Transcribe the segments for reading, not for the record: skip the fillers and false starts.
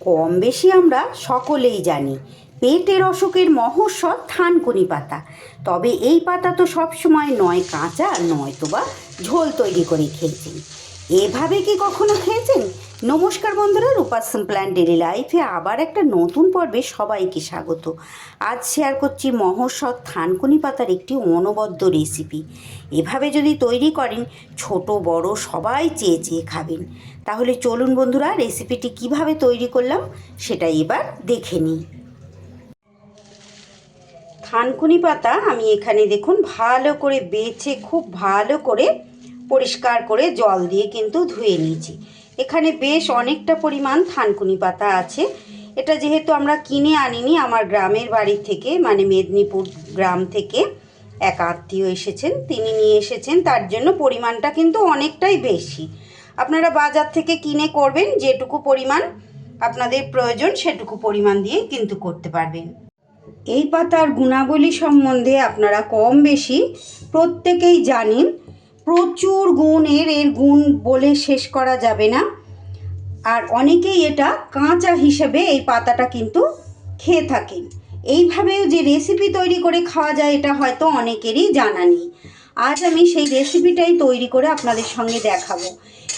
কম বেশি আমরা সকলেই জানি পেটের অসুখের মহৌষধ থানকুনি পাতা। তবে এই পাতা তো সবসময় নয় কাঁচা নয়তো বা ঝোল তৈরি করে খেয়েছেন। এভাবে কি কখনো খেয়েছেন? নমস্কার বন্ধুরা, রূপার সিম্পল অ্যান্ড ডেলি লাইফে আবার একটা নতুন পর্বে সবাইকে স্বাগত। আজ শেয়ার করছি মহৌষধ থানকুনি পাতার একটি অনবদ্য রেসিপি। এভাবে যদি তৈরি করেন ছোট বড় সবাই চেয়ে চেয়ে খাবেন। তাহলে চলুন বন্ধুরা, রেসিপিটি কিভাবে তৈরি করলাম সেটা এবার দেখে নিই। থানকুনি পাতা আমি এখানে দেখুন ভালো করে বেছে খুব ভালো করে পরিষ্কার করে জল দিয়ে কিন্তু ধুয়ে নিয়েছি। এখানে বেশ অনেকটা পরিমাণ থানকুনি পাতা আছে। এটা যেহেতু আমরা কিনে আনিনি, আমার গ্রামের বাড়ি থেকে মানে মেদিনীপুর গ্রাম থেকে এক আত্মীয় এসেছেন, তিনি নিয়ে এসেছেন, তার জন্য পরিমাণটা কিন্তু অনেকটাই বেশি। আপনারা বাজার থেকে কিনে করবেন, যেটুকু পরিমাণ আপনাদের প্রয়োজন সেটুকু পরিমাণ দিয়ে কিন্তু করতে পারবেন। এই পাতার গুণাবলী সম্বন্ধে আপনারা কম বেশি প্রত্যেকেই জানেন। প্রচুর গুণ এর গুণ বলে শেষ করা যাবে না। আর অনেকেই এটা কাঁচা হিসেবে এই পাতাটা কিন্তু খেয়ে থাকেন। এইভাবেও যে রেসিপি তৈরি করে খাওয়া যায় এটা হয়তো অনেকেরই জানা নেই। আজ আমি সেই রেসিপিটাই তৈরি করে আপনাদের সঙ্গে দেখাবো।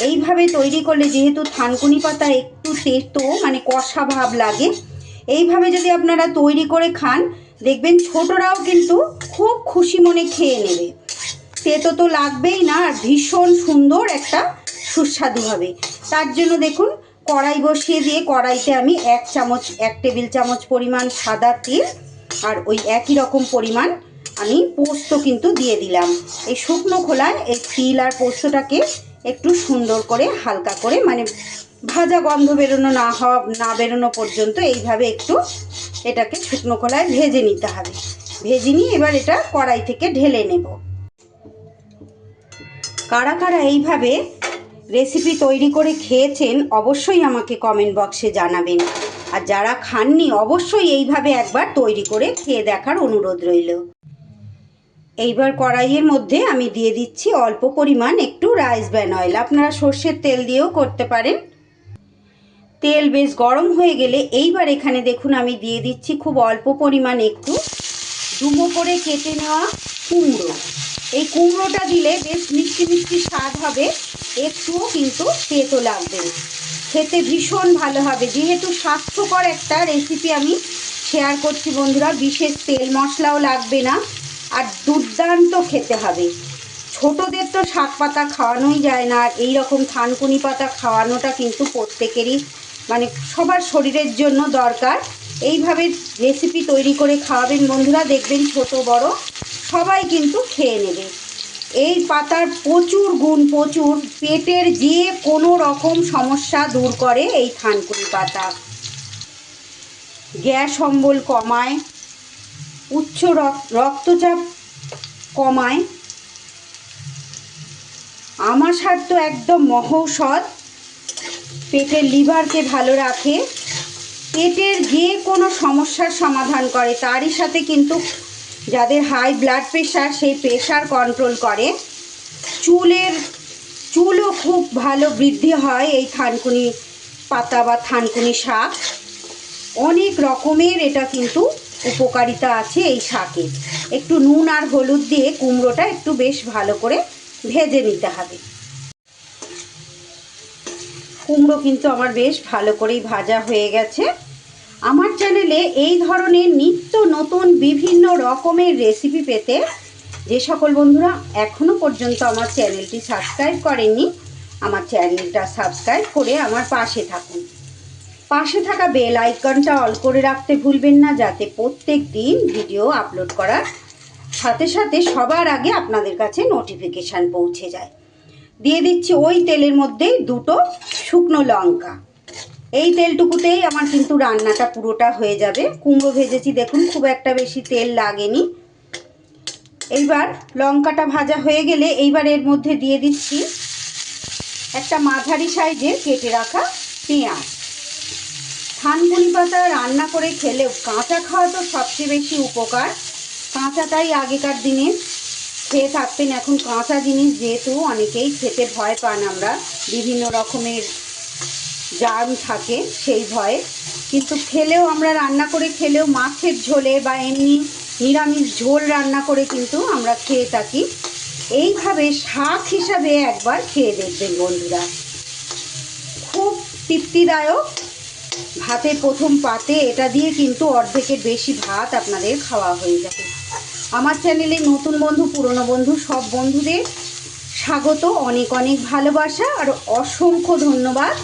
এইভাবে তৈরি করলে যেহেতু থানকুনি পাতা একটু তেতো মানে কষা ভাব লাগে, এইভাবে যদি আপনারা তৈরি করে খান দেখবেন ছোটরাও কিন্তু খুব খুশি মনে খেয়ে নেবে। তেতো তো লাগবেই না, আর ভীষণ সুন্দর একটা সুস্বাদু হবে। তার জন্য দেখুন কড়াই বসিয়ে দিয়ে কড়াইতে আমি এক টেবিল চামচ পরিমাণ সাদা তেল আর ওই একই রকম পরিমাণ আমি পোস্ত কিন্তু দিয়ে দিলাম। এই শুকনো খোলায় এই তিল আর পোস্তটাকে একটু সুন্দর করে হালকা করে মানে ভাজা গন্ধ বেরোনো না বেরোনো পর্যন্ত এইভাবে একটু এটাকে শুকনো খোলায় ভেজে নিতে হবে। ভেজে নিয়ে এবার এটা কড়াই থেকে ঢেলে নেব। কারা কারা এইভাবে রেসিপি তৈরি করে খেয়েছেন অবশ্যই আমাকে কমেন্ট বক্সে জানাবেন। আর যারা খাননি অবশ্যই এইভাবে একবার তৈরি করে খেয়ে দেখার অনুরোধ রইল। এইবার কড়াইয়ের মধ্যে আমি দিয়ে দিচ্ছি অল্প পরিমাণ একটু রাইস ব্র্যান অয়েল। আপনারা সর্ষের তেল দিয়েও করতে পারেন। তেল বেশ গরম হয়ে গেলে এইবার এখানে দেখুন আমি দিয়ে দিচ্ছি খুব অল্প পরিমাণ একটু ডুমো করে কেটে নেওয়া কুমড়ো। এই কুমড়োটা দিলে বেশ মিষ্টি মিষ্টি স্বাদ হবে, একটুও কিন্তু তেতো লাগবে, খেতে ভীষণ ভালো হবে। যেহেতু স্বাস্থ্যকর একটা রেসিপি আমি শেয়ার করছি বন্ধুরা, বিশেষ তেল মশলাও লাগবে না, আর দুর্দান্ত খেতে হবে। ছোটদের তো শাক পাতা খাওয়ানোই যায় না, আর এইরকম থানকুনি পাতা খাওয়ানোটা কিন্তু প্রত্যেকেরই মানে সবার শরীরের জন্য দরকার। এইভাবে রেসিপি তৈরি করে খাওয়াবেন বন্ধুরা, দেখবেন ছোট বড় সবাই কিন্তু খেয়ে নেবে। এই পাতার প্রচুর গুণ, প্রচুর পেটের যে কোনো রকম সমস্যা দূর করে এই থানকুনি পাতা। গ্যাস অম্বল কমায়, উচ্চ রক্তচাপ কমায়, আমাশয় তো একদম মহৌষধ, পেটের লিভারকে ভালো রাখে, পেটের যে কোনো সমস্যার সমাধান করে। তারই সাথে কিন্তু যাদের হাই ব্লাড প্রেশার সেই প্রেশার কন্ট্রোল করে। চুলও খুব ভালো বৃদ্ধি হয় এই থানকুনি পাতা বা থানকুনি শাক। অনেক রকমের এটা কিন্তু উপকারিতা আছে এই শাকের। একটু নুন আর হলুদ দিয়ে কুমড়োটা একটু বেশ ভালো করে ভেজে নিতে হবে। কুমড়ো কিন্তু আমার বেশ ভালো করেই ভাজা হয়ে গেছে। আমার চ্যানেলে এই ধরনের নিত্য নতুন বিভিন্ন রকমের রেসিপি পেতে যে সকল বন্ধুরা এখনও পর্যন্ত আমার চ্যানেলটি সাবস্ক্রাইব করেননি, আমার চ্যানেলটা সাবস্ক্রাইব করে আমার পাশে থাকুন। পাশে থাকা বেল আইকনটা অল করে রাখতে ভুলবেন না, যাতে প্রত্যেক দিন ভিডিও আপলোড করার সাথে সাথে সবার আগে আপনাদের কাছে নোটিফিকেশান পৌঁছে যায়। দিয়ে দিচ্ছি ওই তেলের মধ্যেই দুটো শুকনো লঙ্কা। এই তেলটুকুতেই আমার কিন্তু রান্নাটা পুরোটা হয়ে যাবে। কুমড়ো ভেজেছি দেখুন, খুব একটা বেশি তেল লাগেনি। এইবার লঙ্কাটা ভাজা হয়ে গেলে এইবার এর মধ্যে দিয়ে দিচ্ছি একটা মাঝারি সাইজের কেটে রাখা পেঁয়াজ। থানকুনি পাতা রান্না করে খেলেও কাঁচা খাওয়া তো সবচেয়ে বেশি উপকার। কাঁচাটাই আগেকার দিনে খেয়ে থাকতেন, এখন কাঁচা জিনিস যেহেতু অনেকেই খেতে ভয় পান, আমরা বিভিন্ন রকমের জার্ম থাকে সেই ভয়ে, কিন্তু খেলেও আমরা রান্না করে খেলেও মাছের ঝোলে বা এমনি নিরামিষ ঝোল রান্না করে কিন্তু আমরা খেয়ে থাকি। এইভাবে শাক হিসাবে একবার খেয়ে দেখবেন বন্ধুরা, খুব তৃপ্তিদায়ক। ভাতের প্রথম পাতে এটা দিয়ে কিন্তু অর্ধেকের বেশি ভাত আপনাদের খাওয়া হয়ে যাবে। আমার চ্যানেলে নতুন বন্ধু পুরনো বন্ধু সব বন্ধুদের স্বাগত, অনেক অনেক ভালোবাসা আর অসংখ্য ধন্যবাদ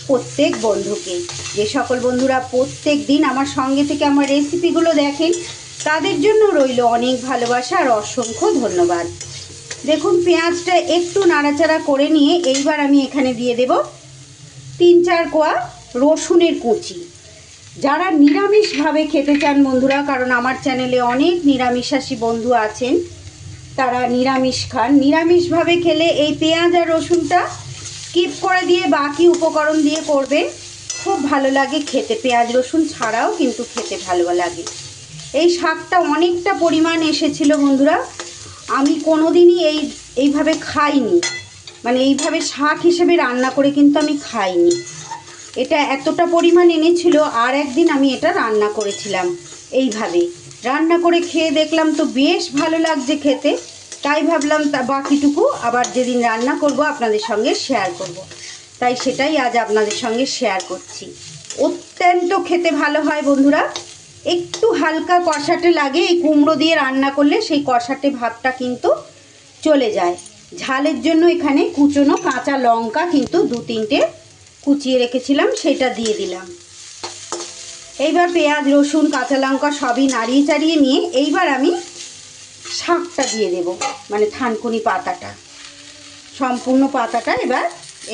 প্রত্যেক বন্ধুকে। যে সকল বন্ধুরা প্রত্যেক দিন আমার সঙ্গে থেকে আমার রেসিপিগুলো দেখেন তাদের জন্য রইল অনেক ভালোবাসা আর অসংখ্য ধন্যবাদ। দেখুন পেঁয়াজটা একটু নাড়াচাড়া করে নিয়ে এইবার আমি এখানে দিয়ে দেব 3-4 কোয়া রসুনের কুচি। যারা নিরামিষভাবে খেতে চান বন্ধুরা, কারণ আমার চ্যানেলে অনেক নিরামিষাশী বন্ধু আছেন, তারা নিরামিষ খান, নিরামিষভাবে খেলে এই পেঁয়াজ আর রসুনটা স্কিপ করে দিয়ে বাকি উপকরণ দিয়ে করবে, খুব ভালো লাগে খেতে। পেঁয়াজ রসুন ছাড়াও কিন্তু খেতে ভালো লাগে। এই শাকটা অনেকটা পরিমাণ এসেছিল বন্ধুরা, আমি কোনোদিনই এইভাবে খাইনি, মানে এইভাবে শাক হিসেবে রান্না করে কিন্তু আমি খাইনি। এটা এতটা পরিমাণ এনেছিল, আর একদিন আমি এটা রান্না করেছিলাম, এইভাবে রান্না করে খেয়ে দেখলাম তো বেশ ভালো লাগছে খেতে, তাই ভাবলাম বাকিটুকু আবার যেদিন রান্না করব আপনাদের সঙ্গে শেয়ার করব। তাই সেটাই আজ আপনাদের সঙ্গে শেয়ার করছি। অত্যন্ত খেতে ভালো হয় বন্ধুরা, একটু হালকা কষাটে লাগে, এই কুমড়ো দিয়ে রান্না করলে সেই কষাটে ভাবটা কিন্তু চলে যায়। ঝালের জন্য এখানে কুচনো কাঁচা লঙ্কা কিন্তু 2-3টে কুচিয়ে রেখেছিলাম, সেটা দিয়ে দিলাম। এইবার পেঁয়াজ রসুন কাঁচা লঙ্কা সবই নাড়িয়ে চাড়িয়ে নিয়ে এইবার আমি শাকটা দিয়ে দেব, মানে থানকুনি পাতাটা, সম্পূর্ণ পাতাটা এবার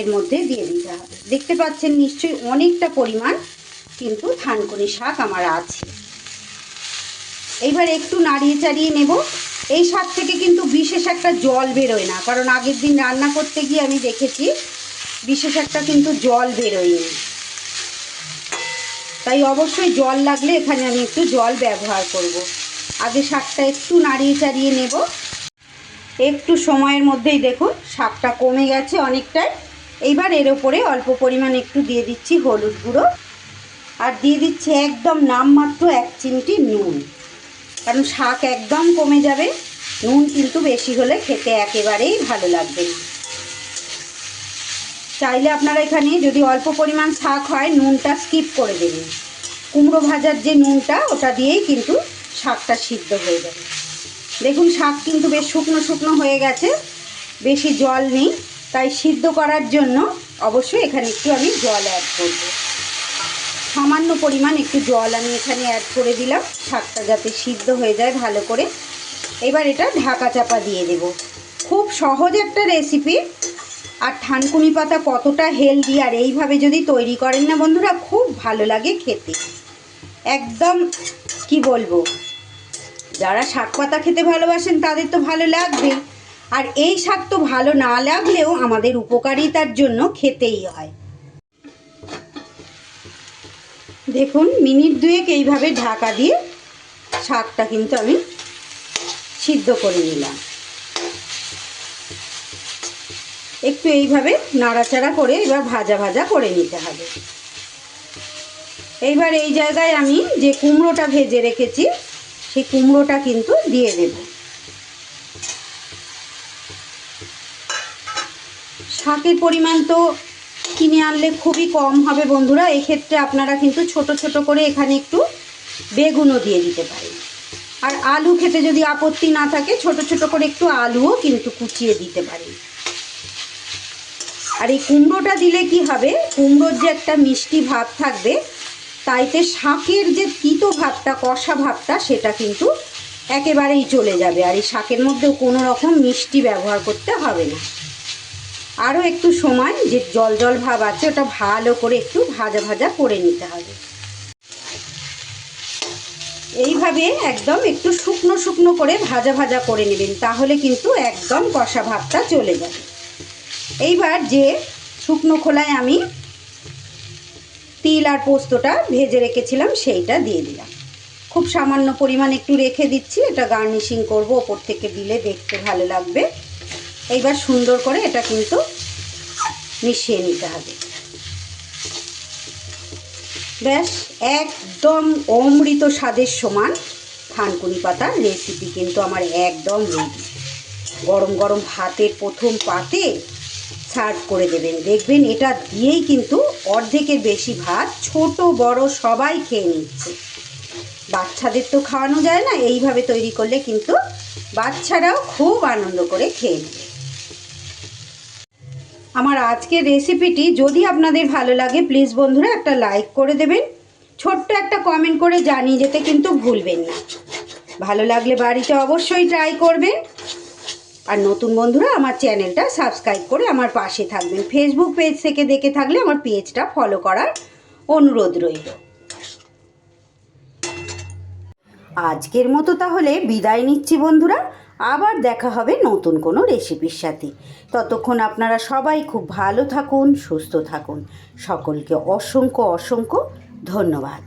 এর মধ্যে দিয়ে দিতে হবে। দেখতে পাচ্ছেন নিশ্চয়ই অনেকটা পরিমাণ কিন্তু থানকুনি শাক আমার আছে। এইবার একটু নাড়িয়ে চাড়িয়ে নেব। এই শাক থেকে কিন্তু বিশেষ একটা জল বেরোয় না, কারণ আগের দিন রান্না করতে গিয়ে আমি দেখেছি বিশেষ একটা কিন্তু জল বেরোয়নি, তাই অবশ্যই জল লাগলে এখানে আমি একটু জল ব্যবহার করব। আগে শাকটা একটু নাড়িয়ে চাড়িয়ে নেব। একটু সময়ের মধ্যেই দেখুন শাকটা কমে গেছে অনেকটাই। এইবার এর ওপরে অল্প পরিমাণ একটু দিয়ে দিচ্ছি হলুদ গুঁড়ো, আর দিয়ে দিচ্ছি একদম নামমাত্র 1 চিমটি নুন, কারণ শাক একদম কমে যাবে। নুন কিন্তু বেশি হলে খেতে একেবারেই ভালো লাগবে না। চাইলে আপনারা এখানে যদি অল্প পরিমাণ শাক হয় নুনটা স্কিপ করে দেবেন। কুমড়ো ভাজার যে নুনটা ওটা দিয়েই কিন্তু শাকটা সিদ্ধ হয়ে যাবে। দেখুন শাক কিন্তু বেশ শুকনো শুকনো হয়ে গেছে, বেশি জল নেই, তাই সিদ্ধ করার জন্য অবশ্যই এখানে একটু আমি জল অ্যাড করব। সামান্য পরিমাণ একটু জল আমি এখানে অ্যাড করে দিলাম, শাকটা যাতে সিদ্ধ হয়ে যায় ভালো করে। এবার এটা ঢাকা চাপা দিয়ে দেব। খুব সহজ একটা রেসিপি, আর থানকুনি পাতা কতটা হেলদি, আর এইভাবে যদি তৈরি করেন না বন্ধুরা খুব ভালো লাগে খেতে। একদম কি বলবো, যারা শাক পাতা খেতে ভালোবাসেন তাদের তো ভালো লাগবে, আর এই শাক তো ভালো না লাগলেও আমাদের উপকারিতার জন্য খেতেই হয়। দেখুন মিনিট 2 এইভাবে ঢাকা দিয়ে শাকটা কিন্তু আমি সিদ্ধ করে নিলাম। একটু এইভাবে নাড়াচাড়া করে এবার ভাজা ভাজা করে নিতে হবে। এইবার এই জায়গায় আমি যে কুমড়োটা ভেজে রেখেছি সেই কুমড়োটা কিন্তু দিয়ে দেব। শাকের পরিমাণ তো কিনে আনলে খুবই কম হবে বন্ধুরা, এক্ষেত্রে আপনারা কিন্তু ছোট ছোট করে এখানে একটু বেগুনও দিয়ে দিতে পারেন। আর আলু খেতে যদি আপত্তি না থাকে ছোট ছোট করে একটু আলুও কিন্তু কুচিয়ে দিতে পারেন। আর এই কুমড়োটা দিলে কি হবে, কুমড়োর যে একটা মিষ্টি ভাব থাকবে, তাইতে শাকের যে তিতো ভাবটা কষা ভাবটা সেটা কিন্তু একেবারেই চলে যাবে, আর এই শাকের মধ্যেও কোনো রকম মিষ্টি ব্যবহার করতে হবে না। আরও একটু সময় যে জল জল ভাব আছে ওটা ভালো করে একটু ভাজা ভাজা করে নিতে হবে। এইভাবে একদম একটু শুকনো শুকনো করে ভাজা ভাজা করে নেবেন, তাহলে কিন্তু একদম কষা ভাবটা চলে যাবে। এইবার যে শুকনো খোলায় আমি তিল আর পোস্তটা ভেজে রেখেছিলাম সেইটা দিয়ে দিলাম। খুব সামান্য পরিমাণ একটু রেখে দিচ্ছি, এটা গার্নিশিং করব, ওপর থেকে দিলে দেখতে ভালো লাগবে। এইবার সুন্দর করে এটা কিন্তু মিশিয়ে নিতে হবে। ব্যাস, একদম অমৃত স্বাদের সমান থানকুনি পাতার রেসিপি কিন্তু আমার একদম রেডি। গরম গরম ভাতের প্রথম পাতে সার্ভ করে দেবেন, দেখবেন এটা দিয়েই কিন্তু অর্ধেকের বেশি ভাত ছোট বড় সবাই খেয়ে নিচ্ছে। বাচ্চাদের তো খাওয়ানো যায় না, এইভাবে তৈরি করলে কিন্তু বাচ্চারাও খুব আনন্দ করে খেয়ে নেবে। আমার আজকের রেসিপিটি যদি আপনাদের ভালো লাগে প্লিজ বন্ধুরা একটা লাইক করে দেবেন, ছোট্ট একটা কমেন্ট করে জানিয়ে যেতে কিন্তু ভুলবেন না। ভালো লাগলে বাড়িতে অবশ্যই ট্রাই করবেন। আর নতুন বন্ধুরা আমার চ্যানেলটা সাবস্ক্রাইব করে আমার পাশে থাকবেন। ফেসবুক পেজ থেকে দেখে থাকলে আমার পেজটা ফলো করার অনুরোধ রইল। আজকের মতো তাহলে বিদায় নিচ্ছি বন্ধুরা, আবার দেখা হবে নতুন কোনো রেসিপির সাথে। ততক্ষণ আপনারা সবাই খুব ভালো থাকুন, সুস্থ থাকুন। সকলকে অসংখ্য অসংখ্য ধন্যবাদ।